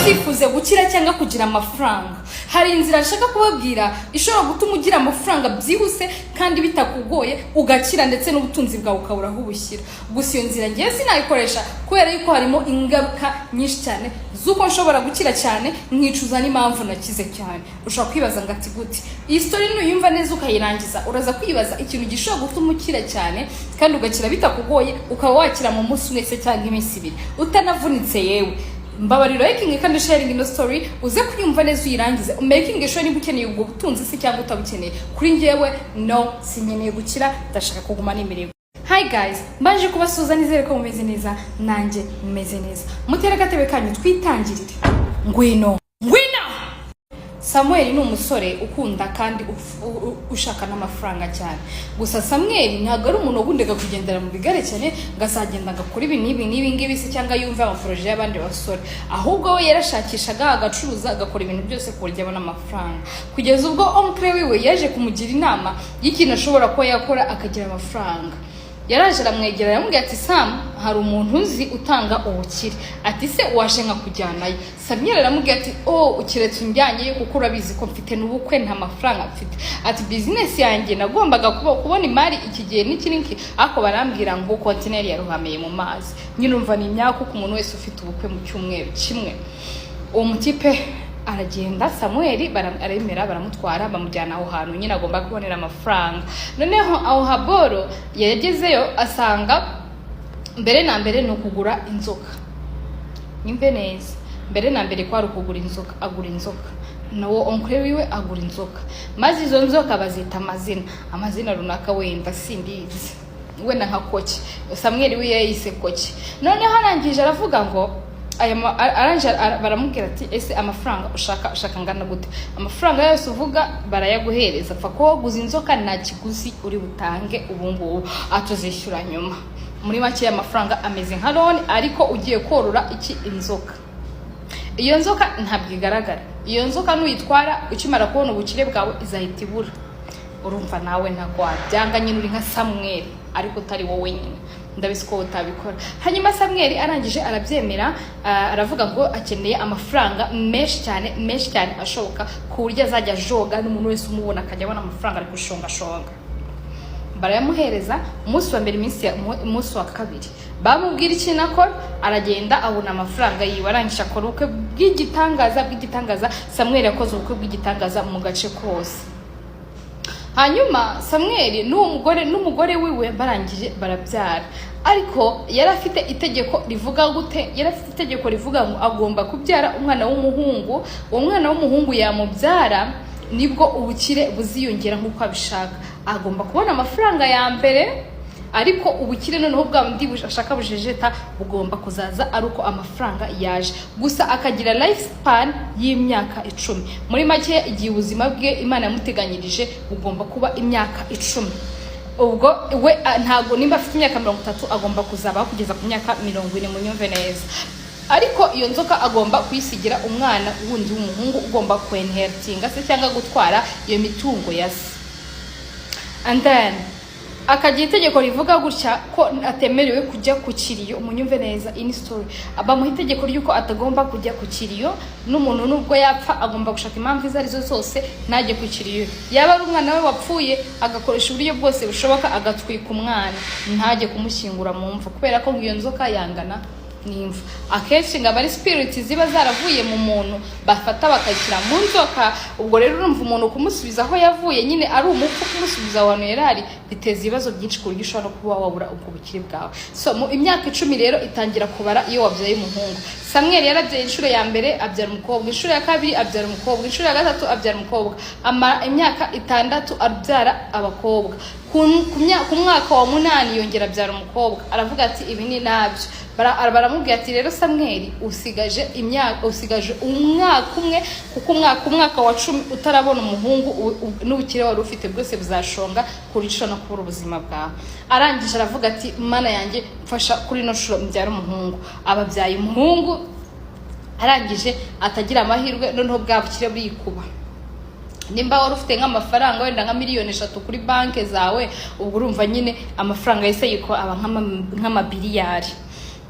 sifuze gukira cyangwa kugira amafaranga. Hari inzira nshaka kubabwira ishobora gutuma ugira amafaranga byihuse kandi bitakugoye ugakira ndetse n'ubutunzi bwawe ukaburaho ubushyira. Gusa iyo nzira ngiye sinayikoresha kubera yuko harimo ingaruka nyinshi cyane zuko nshobora gukira cyane nkicuza n'impamvu nakize cyane. Ushobora kwibaza ngo ati gute iyi story nuyumva neza ukayirangiza uraza kwibaza ikintu gishobora gutuma ukira cyane kandi ugakira bitakugoye ukaba wakira mu munsi umwe cyangwa iminsi ibiri utanavunitse yewe. Mbabariro liking kandi sharing ino story uze kuyumva neza uyirangize making sure niba ukeneye ubwo butunzi se cyangwa utabukeneye. Kuri njyewe no sinyeneye gukira ndashaka kuguma n'imirimo. Hi guys, mbaje kubasuza nizere ko mumeze neza nanjye mumeze neza. Mutera gatebe kanyu twitangirire. Ngwino Samuel ni umusore ukunda kandi ushaka n'amafaranga cyane. Gusa Samuel ntabwo ari umuntu ugundeka kugendera mu bigare cyane gasagenda gakora ibi ngibi se cyangwa yumva amaproje y'abandi basore. Ahubwo we yarashakishaga agacuruza agakora ibintu byose ku buryo abona amafaranga. Kugeza ubwo oncle wiwe yaje kumugira inama y'ikintu ashobora kuba yakora akagira amafaranga. Yaraje aramwegera yamubwiye ati Sam, hari umuntu uzi utanga ubukire. Ati se washe nka kujyanayo. Samuel aramubwiye ati ukiretse unjyanye kuko urabizi ko mfite n'ubukwe nta mafaranga mfite. Ati business yanjye nagombaga kubona imari iki gihe n'iki ako barambwira ngo container yaruhameye mu mazi. Nyine umva ni imyaka ku muntu wese ufite ubukwe mu cyumweru kimwe. Uwo mutipe aragenda Samuel aremera baramutwara bamujyana aho hantu nyine agomba kubonera amafaranga. Noneho aho haboro yagezeyo asanga mbere na mbere no kugura inzoka. Nimbe neza mbere na mbere kwa rukugura inzoka agura inzoka. Nawo oncle wiwe agura inzoka. Maze izo nzoka bazita amazina runaka wenda simbizi. Wenda nka Koki. Samuel wiwe yayise Koki. Noneho arangije aravuga ngo aranje baramubwira ati ese amafaranga ushaka ngana gute? Amafaranga yose uvuga barayaguhereza pfa ko guza inzoka nta kiguzi uri butange ubungubu atuzishyura nyuma. Muri make y'amafaranga ameze nka loan ariko ugiye korora iki inzoka. Iyo nzoka ntabwo igaragara. Iyo nzoka nuyitwara ukimara kubona ubukire bwawe izahita ibura. Urumva nawe ntagwa byanga nyine uri nka Samuel ariko utari wowe nyine. Ndabizi ko utabikora. Hanyuma Samuel arangije arabyemera aravuga ngo akeneye amafaranga menshi cyane ashoboka ku buryo azajya joga n'umuntu wese umubona akajya abona amafaranga ari kushonga. Barayamuhereza umunsi wa mbere umunsi wa kabiri bamubwira ikintu akora aragenda abona amafaranga yiwe arangije akora ubukwe bw'igitangaza. Samuel yakoze ubukwe bw'igitangaza mu gace kose. Hanyuma Samuel n'umugore wiwe barangije barabyara. Ariko yari afite itegeko rivuga gute? Yari afite itegeko rivuga ngo agomba kubyara umwana w'umuhungu. Uwo mwana w'umuhungu yamubyara nibwo ubukire buziyongera nk'uko abishaka. Agomba kubona amafaranga ya mbere ariko ubukire noneho bw'abandi bushaka bujejeta bugomba kuzaza aruko amafaranga yaje. Gusa akagira life span y'imyaka 10. Muri make igihe ubuzima bwe Imana yamuteganyirije bugomba kuba imyaka 10. Ubwo we ntago nimba afite imyaka 30 agomba kuzaba kugeza ku myaka 40 munyumve neza. Ariko iyo nzoka agomba kwisigira umwana wundi w'umuhungu ugomba kwenhertinga se cyangwa gutwara iyo mitungo yase. And then akagira itegeko rivuga gutya ko atemerewe kujya ku kiriyo. Umunyumve neza in story abamuha itegeko ryuko atagomba kujya ku kiriyo n'umuntu nubwo yapfa agomba gushaka impamvu izarizo zose najye ku kiriyo. Yaba ari umwana we wapfuye agakoresha uburyo bwose bushoboka agatwika umwana ntajye kumushyingura mu mva kubera ko iyo nzoka yangana n'imva. Akenshi ngaba ari spirit ziba zaravuye mu muntu bafata bakayishyira mu nzoka. Ubwo rero urumva umuntu kumusubiza aho yavuye nyine ari umupfu kumusubiza ahantu yarari biteza ibibazo byinshi ku buryo ushobora kuba wabura ubwo bukire bwawe. So mu imyaka 10 rero itangira kubara iyo wabyaye umuhungu. Samuel yarabyaye inshuro ya mbere abyara umukobwa, inshuro ya kabiri abyara umukobwa, inshuro ya gatatu abyara umukobwa. Imyaka 6 abyara abakobwa. Ku mwaka wa 8 yongera abyara umukobwa. Aravuga ati ibi ni nabyo. Baramubwiye ati rero Samuel usigaje umwaka umwe kuko umwaka wa 10 utarabona umuhungu n'ubukire wari ufite bwose buzashonga kurica no kubura ubuzima bwawe. Arangije aravuga ati Mana yanjye mfasha kuri no shuro mbyara umuhungu. Ababyaye umuhungu arangije atagira amahirwe noneho bwabukire bwikuba. Nimba wari ufite nk'amafaranga wenda nka miliyoni 3 kuri banke zawe ubwo urumva nyine amafaranga yese yiko aba nk'amabiliyari.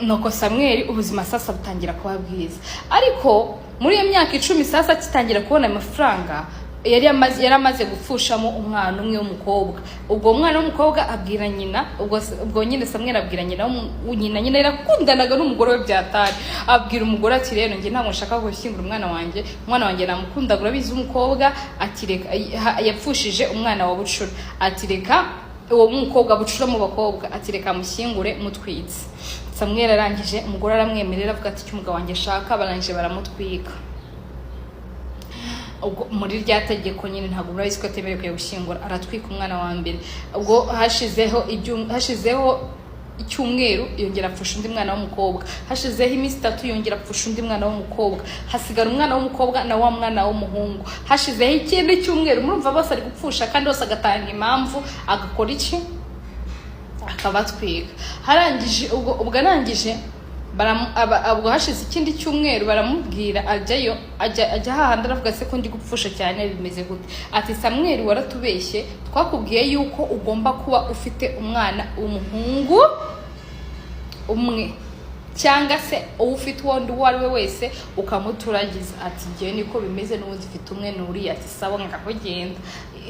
Nuko Samuel ubuzima sasa butangira kuba bwiza. Ariko muri iyo myaka 10 sasa kitangira kubona amafaranga yari amaze gupfushamo umwana umwe w'umukobwa. Ubwo umwana w'umukobwa abwira nyina, ubwo nyine Samweli abwira nyina irakundanaga n'umugore we byatari. Abwira umugore ati rero nge ntabwo nshaka gushyingura umwana wanjye namukunda urabizi umukobwa ati reka yapfushije umwana wa bucura ati reka uwo mukobwa bucura mu bakobwa ati reka mushyingure mutwitse. Samweli arangije umugore aramwemerera avuga ati cy'umugabo wanjye shaka, barangije baramutwika. Ubwo muri rya tegeko nyine ntabwo urabizi ko atemerewe gushyingura, aratwika umwana wa mbere. Ubwo hashizeho icyumweru yongera apfusha undi mwana w'umukobwa, hashizeho iminsi 3 yongera apfusha undi mwana w'umukobwa, hasigara umwana w'umukobwa na wa mwana w'umuhungu, hashizeho ikindi cyumweru. Murumva bose ari gupfusha kandi bose agatanga impamvu, agakora iki, akabatwika. Harangije ubwo arangije ubwo hashize ikindi cyumweru baramubwira ajya hahandi aravuga se ko ndi gupfusha cyane bimeze gute. Ati Samweli waratubeshye, twakubwiye yuko ugomba kuba ufite umwana w'umuhungu umwe cyangwa se ufite uwo ari we wese ukamuturagiza. Ati ngiye niko bimeze n'ubundi ufite umwe n'uri. Ati sawa ngakugenda,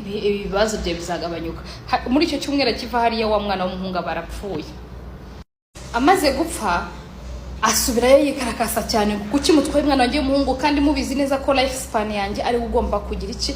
ibibazo bye bizagabanyuka. Muri icyo cyumweru kiva hariya wa mwana w'umuhungu barapfuye. Amaze gupfa asubirayo yikarakasa cyane kuki mutwaye umwana wanjye w'umuhungu kandi mubizi neza ko life span yanjye ari ugomba kugira iki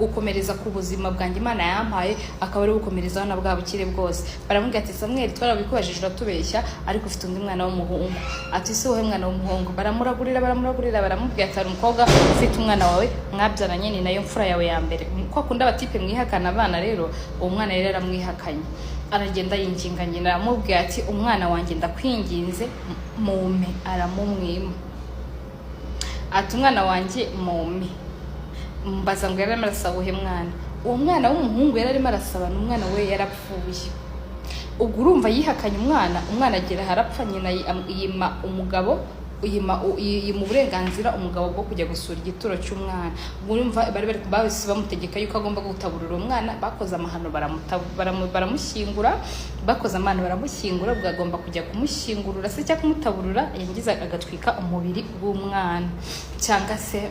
gukomereza ku buzima bwanjye Imana yampaye, akaba ari gukomereza na bwa bukire bwose. Baramubwira ati Samweli twarabikubajije uratubeshya ariko ufite undi mwana w'umuhungu. Ati se wowe mwana w'umuhungu. Baramuragurira baramubwira ati ari umukobwa ufite umwana wawe mwabyaranye ni nayo mfura yawe ya mbere. Ko akunda abatipe mwihakana abana rero uwo mwana yari yaramwihakanye. Aragenda yinginga nyina aramubwira ati umwana wanjye ndakwinginze mume. Aramumwima. Ati umwana wanjye mume. Mbaza ngo yari marasaba uhe mwana. Uwo mwana w'umuhungu yari arimo arasaba n'umwana we yarapfuye. Ubwo urumva yihakanye umwana agera harapfa, nyina yima umugabo yima uburenganzira umugabo bwo kujya gusura igituro cy'umwana. Urumva bari bamutegeka yuko agomba gutaburura umwana. Bakoze amahano baramushyingura, bakoze amahano baramushyingura. Ubwo agomba kujya kumushyingurura se cyangwa kumutaburura, yangiza agatwika umubiri w'umwana cyangwa se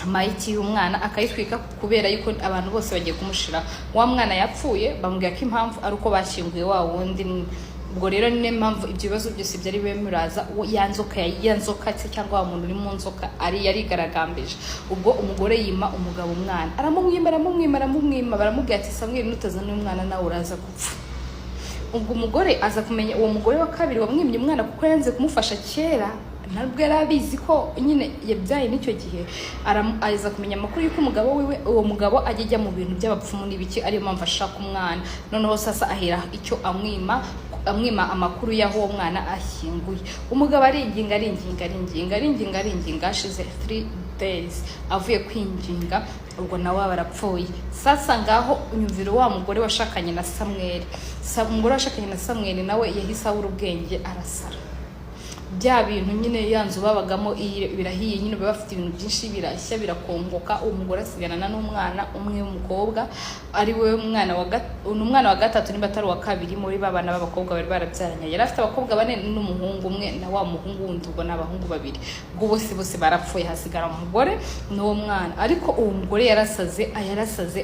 amayiti y'umwana akayitwika kubera yuko abantu bose bagiye kumushira. Wa mwana yapfuye bamubwira ko impamvu ari uko bashyinguye wa wundi. Ubwo rero ni impamvu ibyo bibazo byose byari bimuraza yanzoka se cyangwa umuntu uri mu nzoka ari yarigaragambije. Ubwo umugore yima umugabo umwana, aramumwima baramubwira ati Samweli nutazana umwana nawe uraza gupfa. Ubwo umugore aza kumenya uwo mugore wa kabiri wamwimye umwana kuko yanze kumufasha kera, ntabwo yarabizi ko nyine yabyaye n'icyo gihe. Aza kumenya amakuru yuko umugabo wiwe uwo mugabo ajya mu bintu by'abapfumu n'ibiki, ariyo mpamvu ashaka umwana. Noneho sasa ahera icyo amwima amakuru y'aho uwo mwana ashyinguye. Umugabo aringinga hashize 3 days avuye kwinginga. Ubwo nawe barapfuye. Sasa ngaho unyumvira wa mugore washakanye na Samweli. Umugore washakanye na Samweli nawe yahise abura ubwenge arasara. Bya bintu nyine yanzu babagamo birahiye nyine bafite ibintu byinshi birashya birakongoka. Umugore asigarana n'umwana umwe w'umukobwa ari we umwana wa gatatu niba atari wa kabiri muri babana b'abakobwa bari barabyaranye. Yari afite abakobwa 4 n'umuhungu umwe na wa muhungu wundi ubwo n'abahungu 2. Ubwo bose barapfuye hasigara umugore n'uwo mwana. Ariko uwo mugore yarasaze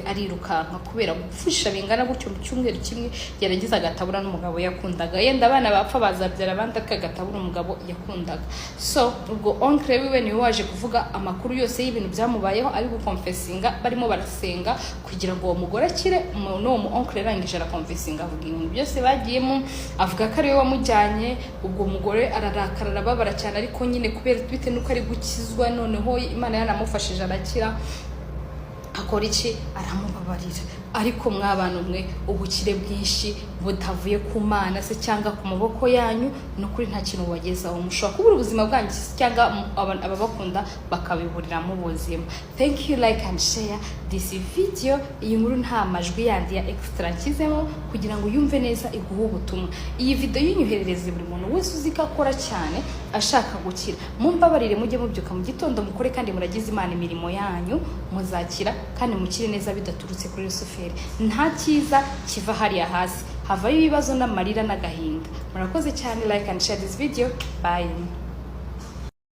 arirukanka kubera gupfusha bingana gutyo mu cyumweru kimwe. Yaragize agatabura n'umugabo yakundaga, yenda abana bapfa bazabyara abandi akagatabura umugabo yakundaga. So ubwo oncle wiwe niwe waje kuvuga amakuru yose y'ibintu byamubayeho, ari gukonfesinga, barimo barasenga kugira ngo uwo mugore akire. N'uwo mu oncle yarangije arakonfesinga avuga ibintu byose bagiyemo, avuga ko ari we wamujyanye. Ubwo umugore ararakara arababara cyane, ariko nyine kubera bite nuko ari gukizwa noneho Imana yanamufashije arakira. Akora iki? Aramubabarira. Ariko mwabana umwe ubukire bwinshi butavuye ku Mana se cyangwa ku maboko yanyu n'ukuri nta kintu wagezaho. Mushobora kubura ubuzima bwanyu cyangwa ababakunda bakabiburira mu buzima. Thank you, like and share this video. Iyi nkuru nta majwi yandi ya extra nkizemo kugira ngo yumve neza iguhe ubutumwa. Iyi video yinyuherereze buri muntu wese uzika akora cyane ashaka gukira. Mumbabarire mujye mubyuka mu gitondo mukore kandi muragize Imana imirimo yanyu muzakira kandi mukire neza bidaturutse kuri Rusuferi. Nta cyiza kiva hariya hasi, havayo ibibazo n'amarira n'agahinda. Murakoze cyane, like and share this video. Bye.